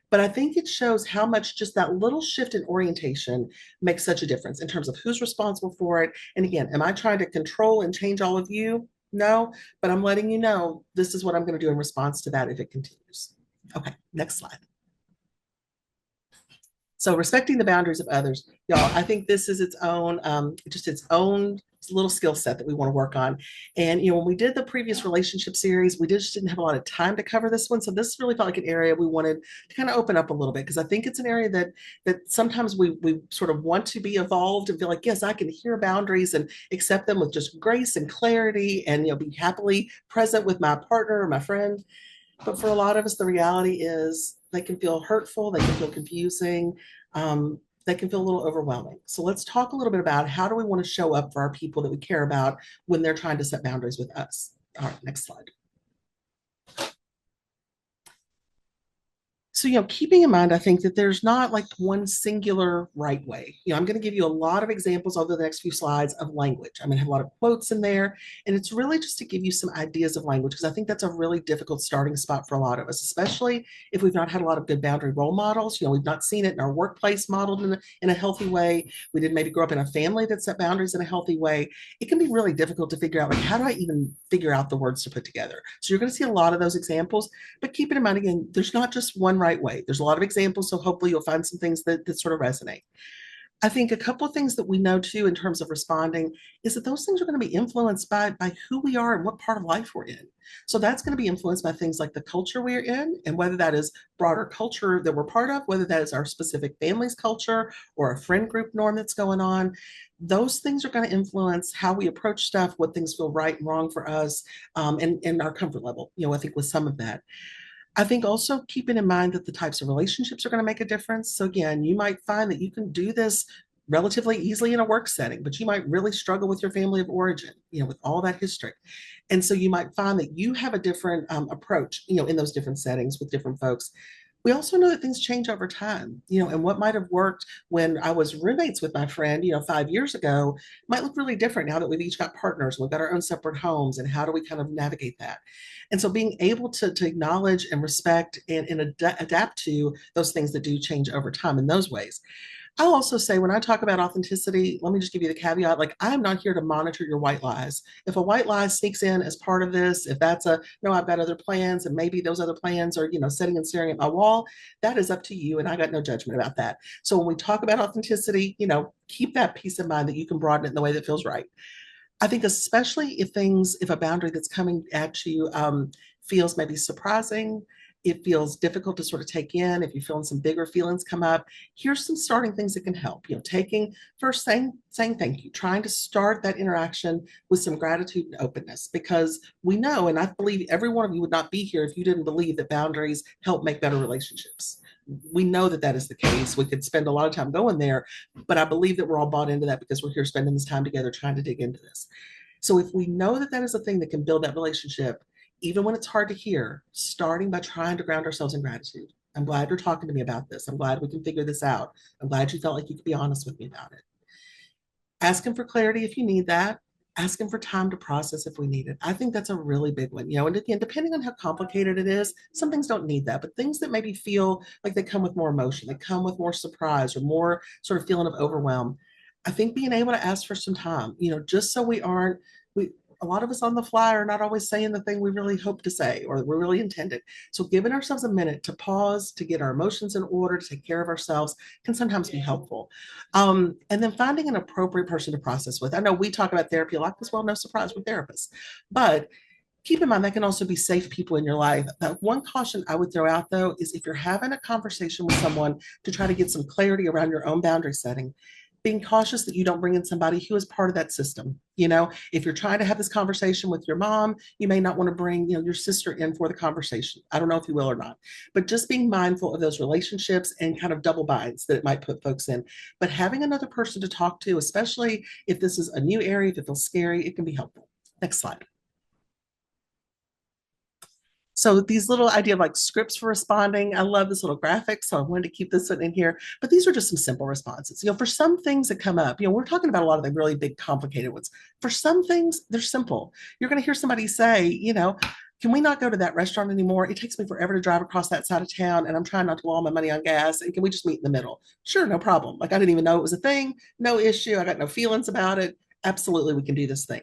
But I think it shows how much just that little shift in orientation makes such a difference in terms of who's responsible for it. And again, am I trying to control and change all of you? No, but I'm letting you know this is what I'm going to do in response to that if it continues. Okay, next slide. So respecting the boundaries of others, y'all, I think this is its own little skill set that we want to work on. And, when we did the previous relationship series, we just didn't have a lot of time to cover this one. So this really felt like an area we wanted to kind of open up a little bit, because I think it's an area that sometimes we sort of want to be evolved and feel like, yes, I can hear boundaries and accept them with just grace and clarity and, be happily present with my partner or my friend. But for a lot of us, the reality is they can feel hurtful, they can feel confusing, they can feel a little overwhelming. So let's talk a little bit about how do we want to show up for our people that we care about when they're trying to set boundaries with us. All right, next slide. So, keeping in mind, I think that there's not like one singular right way. I'm going to give you a lot of examples over the next few slides of language. I'm going to have a lot of quotes in there, and it's really just to give you some ideas of language because I think that's a really difficult starting spot for a lot of us, especially if we've not had a lot of good boundary role models. We've not seen it in our workplace modeled in a healthy way. We didn't maybe grow up in a family that set boundaries in a healthy way. It can be really difficult to figure out, like, how do I even figure out the words to put together? So, you're going to see a lot of those examples. But keep it in mind, again, there's not just one right way. There's a lot of examples, so hopefully you'll find some things that sort of resonate. I think a couple of things that we know too in terms of responding is that those things are going to be influenced by who we are and what part of life we're in. So that's going to be influenced by things like the culture we're in, and whether that is broader culture that we're part of, whether that is our specific family's culture or a friend group norm that's going on. Those things are going to influence how we approach stuff, what things feel right and wrong for us, and our comfort level. I think with some of that. I think also keeping in mind that the types of relationships are going to make a difference. So again, you might find that you can do this relatively easily in a work setting, but you might really struggle with your family of origin, with all that history. And so you might find that you have a different approach, in those different settings with different folks. We also know that things change over time, and what might have worked when I was roommates with my friend, 5 years ago, might look really different now that we've each got partners, we've got our own separate homes, and how do we kind of navigate that? And so being able to acknowledge and respect and adapt to those things that do change over time in those ways. I'll also say when I talk about authenticity, let me just give you the caveat, like I'm not here to monitor your white lies. If a white lie sneaks in as part of this, if that's no, I've got other plans and maybe those other plans are, sitting and staring at my wall, that is up to you. And I got no judgment about that. So when we talk about authenticity, keep that peace in mind that you can broaden it in the way that feels right. I think especially if a boundary that's coming at you feels maybe surprising, it feels difficult to sort of take in. If you're feeling some bigger feelings come up, here's some starting things that can help. Taking first saying thank you, trying to start that interaction with some gratitude and openness, because we know, and I believe every one of you would not be here if you didn't believe that boundaries help make better relationships. We know that that is the case. We could spend a lot of time going there, but I believe that we're all bought into that because we're here spending this time together trying to dig into this. So if we know that that is a thing that can build that relationship, even when it's hard to hear, starting by trying to ground ourselves in gratitude. I'm glad you're talking to me about this. I'm glad we can figure this out. I'm glad you felt like you could be honest with me about it. Asking for clarity if you need that. Asking for time to process if we need it. I think that's a really big one. And again, depending on how complicated it is, some things don't need that, but things that maybe feel like they come with more emotion, they come with more surprise or more sort of feeling of overwhelm. I think being able to ask for some time, just so we a lot of us on the fly are not always saying the thing we really hope to say or we really intended. So giving ourselves a minute to pause, to get our emotions in order, to take care of ourselves can sometimes be helpful. And then finding an appropriate person to process with. I know we talk about therapy a lot because, well, no surprise, we're therapists. But keep in mind that can also be safe people in your life. One caution I would throw out though is if you're having a conversation with someone to try to get some clarity around your own boundary setting, being cautious that you don't bring in somebody who is part of that system. If you're trying to have this conversation with your mom, you may not want to bring, your sister in for the conversation. I don't know if you will or not, but just being mindful of those relationships and kind of double binds that it might put folks in. But having another person to talk to, especially if this is a new area, if it feels scary, it can be helpful. Next slide. So these little idea of like scripts for responding, I love this little graphic, so I wanted to keep this one in here. But these are just some simple responses. For some things that come up, we're talking about a lot of the really big, complicated ones. For some things, they're simple. You're going to hear somebody say, can we not go to that restaurant anymore? It takes me forever to drive across that side of town, and I'm trying not to blow all my money on gas. And can we just meet in the middle? Sure, no problem. Like I didn't even know it was a thing. No issue. I got no feelings about it. Absolutely, we can do this thing.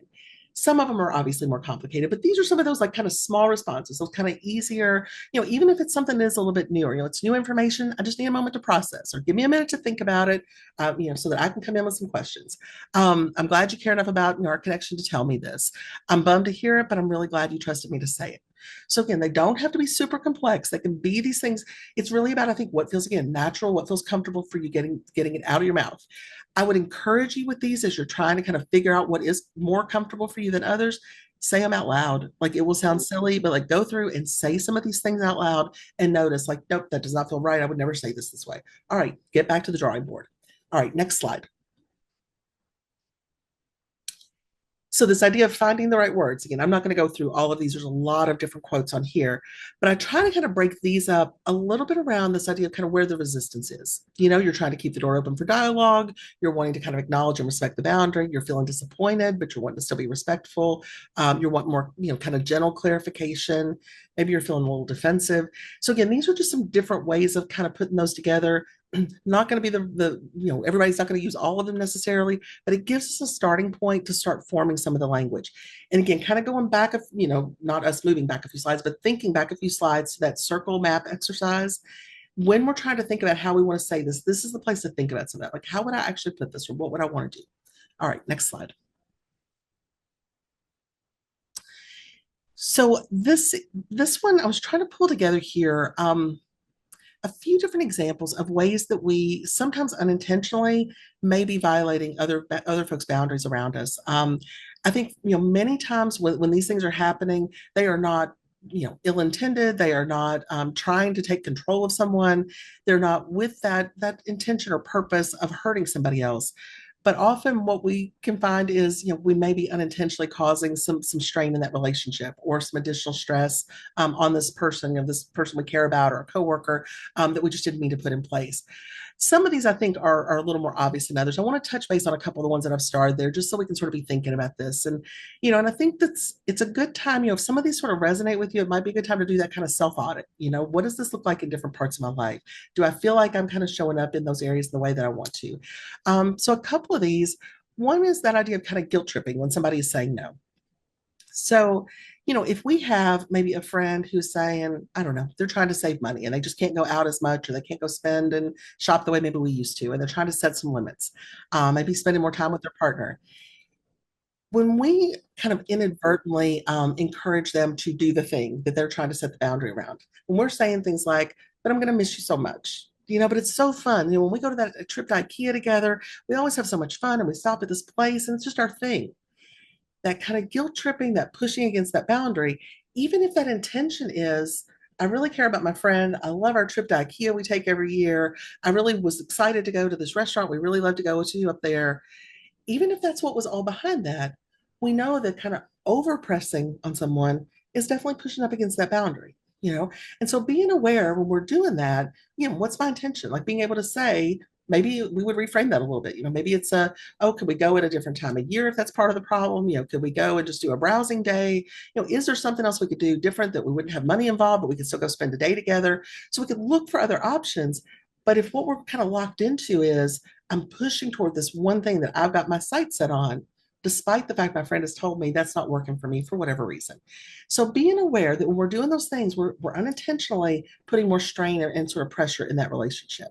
Some of them are obviously more complicated, but these are some of those like kind of small responses, those kind of easier, even if it's something that is a little bit newer, it's new information. I just need a moment to process or give me a minute to think about it, so that I can come in with some questions. I'm glad you care enough about our connection to tell me this. I'm bummed to hear it, but I'm really glad you trusted me to say it. So again, they don't have to be super complex. They can be these things. It's really about, I think, what feels, again, natural, what feels comfortable for you getting it out of your mouth. I would encourage you with these as you're trying to kind of figure out what is more comfortable for you than others. Say them out loud. Like it will sound silly, but like go through and say some of these things out loud and notice, like, nope, that does not feel right. I would never say this way. All right, get back to the drawing board. All right, next slide. So this idea of finding the right words, again, I'm not going to go through all of these. There's a lot of different quotes on here, but I try to kind of break these up a little bit around this idea of kind of where the resistance is. You're trying to keep the door open for dialogue. You're wanting to kind of acknowledge and respect the boundary. You're feeling disappointed, but you're wanting to still be respectful. You're wanting more, kind of gentle clarification. Maybe you're feeling a little defensive. So again, these are just some different ways of kind of putting those together. Not going to be everybody's not going to use all of them necessarily, but it gives us a starting point to start forming some of the language. And again, kind of going back, not us moving back a few slides, but thinking back a few slides to that circle map exercise. When we're trying to think about how we want to say this is the place to think about some of that. Like, how would I actually put this, or what would I want to do? All right, next slide. So this one I was trying to pull together here. A few different examples of ways that we sometimes unintentionally may be violating other folks' boundaries around us. I think many times when these things are happening, they are not ill-intended. They are not trying to take control of someone. They're not with that intention or purpose of hurting somebody else. But often what we can find is, we may be unintentionally causing some strain in that relationship or some additional stress on this person we care about or a coworker that we just didn't mean to put in place. Some of these I think are a little more obvious than others. I want to touch base on a couple of the ones that I've starred there, just so we can sort of be thinking about this. And I think it's a good time, if some of these sort of resonate with you, it might be a good time to do that kind of self-audit. What does this look like in different parts of my life? Do I feel like I'm kind of showing up in those areas the way that I want to? So a couple of these, one is that idea of kind of guilt tripping when somebody is saying no. So, if we have maybe a friend who's saying, I don't know, they're trying to save money and they just can't go out as much, or they can't go spend and shop the way maybe we used to, and they're trying to set some limits, maybe spending more time with their partner. When we kind of inadvertently encourage them to do the thing that they're trying to set the boundary around, when we're saying things like, but I'm going to miss you so much. But it's so fun. When we go to that trip to IKEA together, we always have so much fun and we stop at this place and it's just our thing. That kind of guilt tripping, that pushing against that boundary, even if that intention is, I really care about my friend. I love our trip to IKEA we take every year. I really was excited to go to this restaurant we really love to go to up there. Even if that's what was all behind that, we know that kind of overpressing on someone is definitely pushing up against that boundary. And so being aware when we're doing that, what's my intention? Like being able to say, maybe we would reframe that a little bit. Maybe it's oh, could we go at a different time of year if that's part of the problem? Could we go and just do a browsing day? Is there something else we could do different that we wouldn't have money involved, but we could still go spend a day together? So we could look for other options. But if what we're kind of locked into is, I'm pushing toward this one thing that I've got my sights set on, despite the fact my friend has told me that's not working for me for whatever reason. So being aware that when we're doing those things, we're unintentionally putting more strain and sort of pressure in that relationship.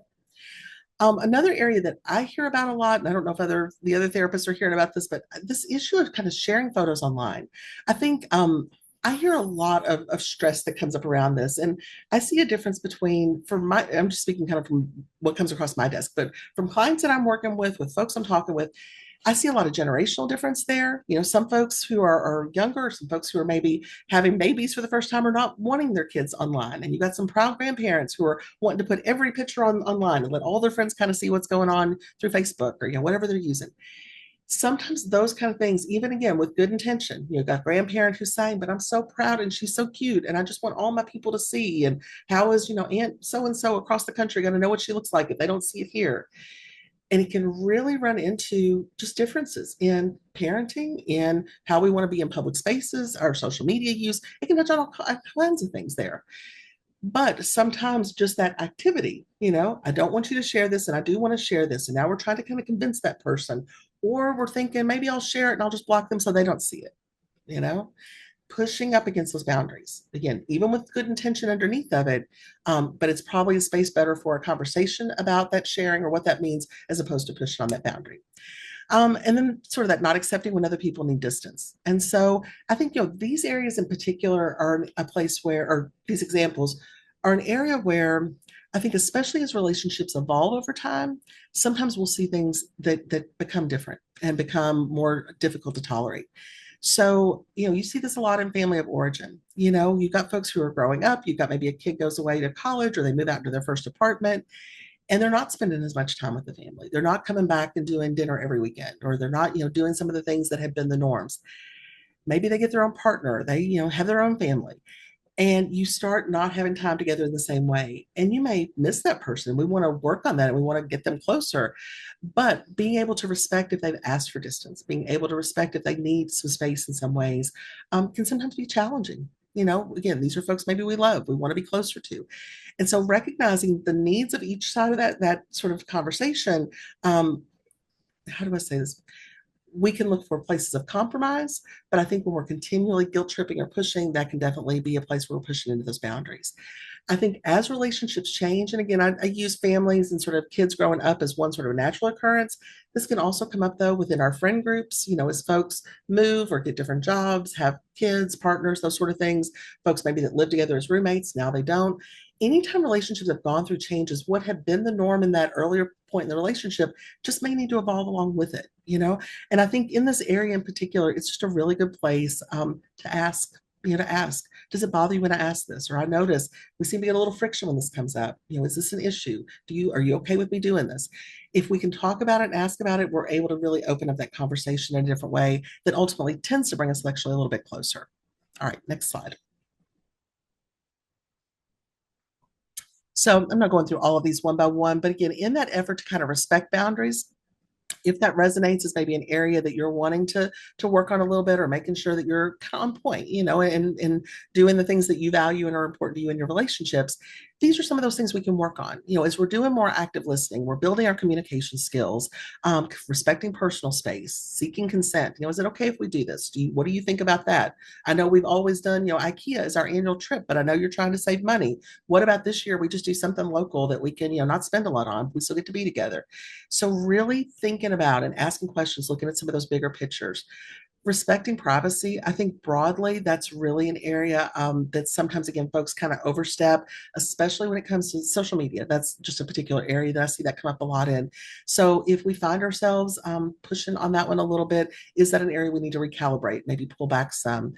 Another area that I hear about a lot, and I don't know if the other therapists are hearing about this, but this issue of kind of sharing photos online. I think I hear a lot of stress that comes up around this. And I see a difference I'm just speaking kind of from what comes across my desk, but from clients that I'm working with folks I'm talking with, I see a lot of generational difference there. Some folks who are younger, some folks who are maybe having babies for the first time are not wanting their kids online. And you've got some proud grandparents who are wanting to put every picture online and let all their friends kind of see what's going on through Facebook or, whatever they're using. Sometimes those kind of things, even again with good intention, got a grandparent who's saying, but I'm so proud and she's so cute and I just want all my people to see. And how is, Aunt so and so across the country going to know what she looks like if they don't see it here? And it can really run into just differences in parenting, in how we want to be in public spaces, our social media use. It can touch on all kinds of things there. But sometimes just that activity, I don't want you to share this and I do want to share this. And now we're trying to kind of convince that person, or we're thinking maybe I'll share it and I'll just block them so they don't see it, you know? Pushing up against those boundaries. Again, even with good intention underneath of it, but it's probably a space better for a conversation about that sharing or what that means as opposed to pushing on that boundary. And then sort of that not accepting when other people need distance. And so I think, these areas in particular are a place where, or these examples are an area where I think, especially as relationships evolve over time, sometimes we'll see things that become different and become more difficult to tolerate. So, you see this a lot in family of origin. You've got folks who are growing up, you've got maybe a kid goes away to college or they move out into their first apartment. and they're not spending as much time with the family. They're not coming back and doing dinner every weekend, or they're not, doing some of the things that have been the norms. Maybe they get their own partner, they, have their own family, and you start not having time together in the same way. And you may miss that person. We want to work on that and we want to get them closer. But being able to respect if they've asked for distance, being able to respect if they need some space in some ways, can sometimes be challenging. Again, these are folks maybe we love, we want to be closer to. And so recognizing the needs of each side of that sort of conversation, how do I say this? We can look for places of compromise, but I think when we're continually guilt tripping or pushing, that can definitely be a place where we're pushing into those boundaries. I think as relationships change, and again, I use families and sort of kids growing up as one sort of natural occurrence. This can also come up though within our friend groups, as folks move or get different jobs, have kids, partners, those sort of things. Folks maybe that live together as roommates, now they don't. Anytime relationships have gone through changes, what had been the norm in that earlier point in the relationship just may need to evolve along with it. And I think in this area in particular, it's just a really good place to ask, does it bother you when I ask this? Or I notice we seem to get a little friction when this comes up. Is this an issue? Are you okay with me doing this? If we can talk about it and ask about it, we're able to really open up that conversation in a different way that ultimately tends to bring us actually a little bit closer. All right, next slide. So I'm not going through all of these one by one, but again, in that effort to kind of respect boundaries, if that resonates as maybe an area that you're wanting to work on a little bit, or making sure that you're kind of on point, and doing the things that you value and are important to you in your relationships, these are some of those things we can work on. As we're doing more active listening, we're building our communication skills, respecting personal space, seeking consent. Is it okay if we do this? What do you think about that? I know we've always done, IKEA is our annual trip, but I know you're trying to save money. What about this year? We just do something local that we can, not spend a lot on. We still get to be together. So really thinking about and asking questions, looking at some of those bigger pictures. Respecting privacy, I think broadly, that's really an area that sometimes, again, folks kind of overstep, especially when it comes to social media. That's just a particular area that I see that come up a lot in. So if we find ourselves pushing on that one a little bit, is that an area we need to recalibrate, maybe pull back some?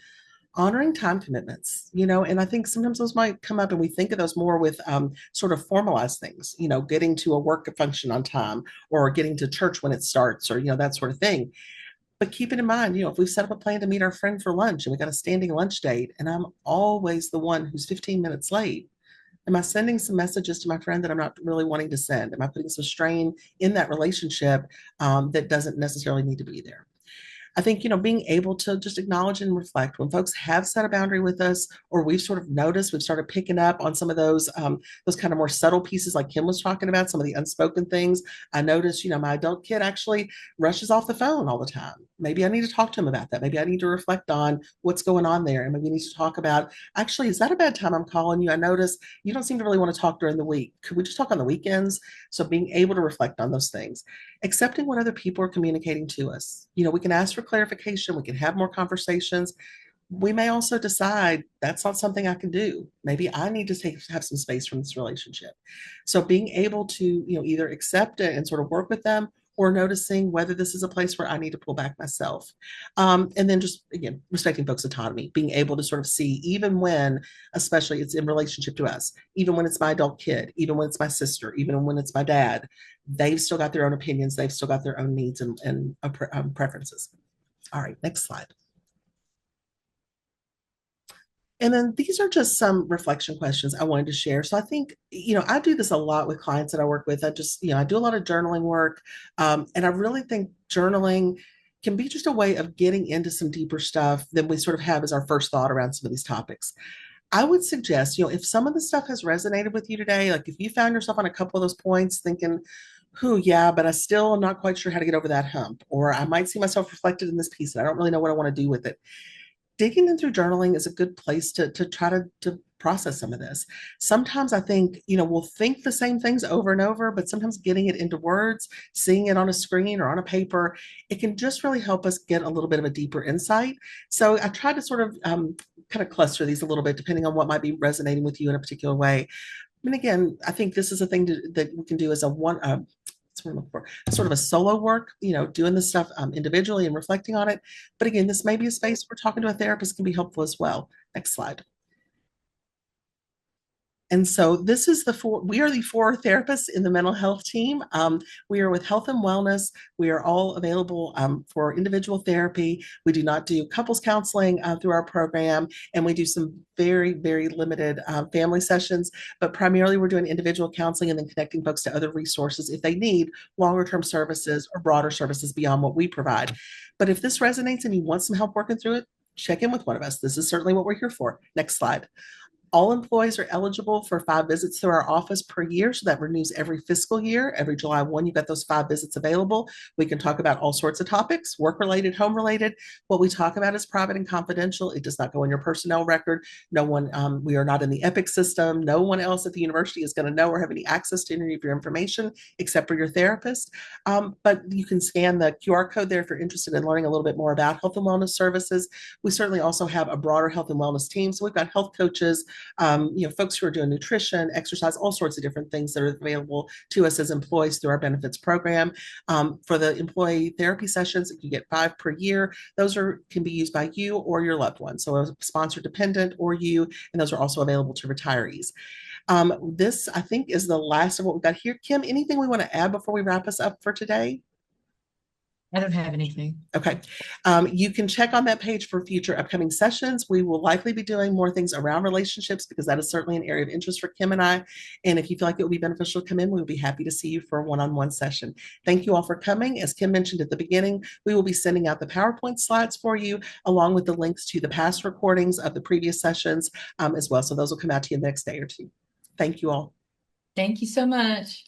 Honoring time commitments, and I think sometimes those might come up and we think of those more with sort of formalized things, getting to a work function on time, or getting to church when it starts, or, that sort of thing. But keep it in mind, if we've set up a plan to meet our friend for lunch and we got a standing lunch date, and I'm always the one who's 15 minutes late, am I sending some messages to my friend that I'm not really wanting to send? Am I putting some strain in that relationship that doesn't necessarily need to be there? I think, being able to just acknowledge and reflect when folks have set a boundary with us, or we've sort of noticed, we've started picking up on some of those kind of more subtle pieces, like Kim was talking about, some of the unspoken things. I noticed, my adult kid actually rushes off the phone all the time. Maybe I need to talk to him about that. Maybe I need to reflect on what's going on there. And maybe we need to talk about, actually, is that a bad time I'm calling you? I notice you don't seem to really want to talk during the week. Could we just talk on the weekends? So being able to reflect on those things, accepting what other people are communicating to us. We can ask for clarification, we can have more conversations. We may also decide that's not something I can do. Maybe I need to have some space from this relationship. So being able to, either accept it and sort of work with them, or noticing whether this is a place where I need to pull back myself. And then just, again, respecting folks' autonomy, being able to sort of see, even when, especially it's in relationship to us, even when it's my adult kid, even when it's my sister, even when it's my dad, they've still got their own opinions, they've still got their own needs and preferences. All right, next slide. And then these are just some reflection questions I wanted to share. So I think, I do this a lot with clients that I work with. I do a lot of journaling work. And I really think journaling can be just a way of getting into some deeper stuff than we sort of have as our first thought around some of these topics. I would suggest, if some of the stuff has resonated with you today, like if you found yourself on a couple of those points thinking, who, yeah, but I still am not quite sure how to get over that hump, or I might see myself reflected in this piece and I don't really know what I want to do with it. Digging in through journaling is a good place to try to process some of this. Sometimes I think, we'll think the same things over and over, but sometimes getting it into words, seeing it on a screen or on a paper, it can just really help us get a little bit of a deeper insight. So I try to sort of kind of cluster these a little bit, depending on what might be resonating with you in a particular way. And again, I think this is a thing that we can do as a one, that's what I'm looking for, sort of a solo work, doing this stuff individually and reflecting on it. But again, this may be a space where talking to a therapist can be helpful as well. Next slide. And so this is we are the four therapists in the mental health team. We are with Health and Wellness. We are all available for individual therapy. We do not do couples counseling through our program, and we do some very, very limited family sessions, but primarily we're doing individual counseling and then connecting folks to other resources if they need longer term services or broader services beyond what we provide. But if this resonates and you want some help working through it, check in with one of us. This is certainly what we're here for. Next slide. All employees are eligible for 5 visits through our office per year. So that renews every fiscal year. Every July 1, you've got those 5 visits available. We can talk about all sorts of topics, work related, home related. What we talk about is private and confidential. It does not go in your personnel record. No one, we are not in the EPIC system. No one else at the university is going to know or have any access to any of your information except for your therapist. But you can scan the QR code there if you're interested in learning a little bit more about health and wellness services. We certainly also have a broader health and wellness team. So we've got health coaches, folks who are doing nutrition, exercise, all sorts of different things that are available to us as employees through our benefits program. For the employee therapy sessions, you get 5 per year. Those can be used by you or your loved one. So a sponsor dependent or you, and those are also available to retirees. This, I think, is the last of what we've got here. Kim, anything we want to add before we wrap us up for today? I don't have anything. Okay. You can check on that page for future upcoming sessions. We will likely be doing more things around relationships because that is certainly an area of interest for Kim and I. And if you feel like it would be beneficial to come in, we would be happy to see you for a one-on-one session. Thank you all for coming. As Kim mentioned at the beginning, we will be sending out the PowerPoint slides for you, along with the links to the past recordings of the previous sessions as well. So those will come out to you the next day or two. Thank you all. Thank you so much.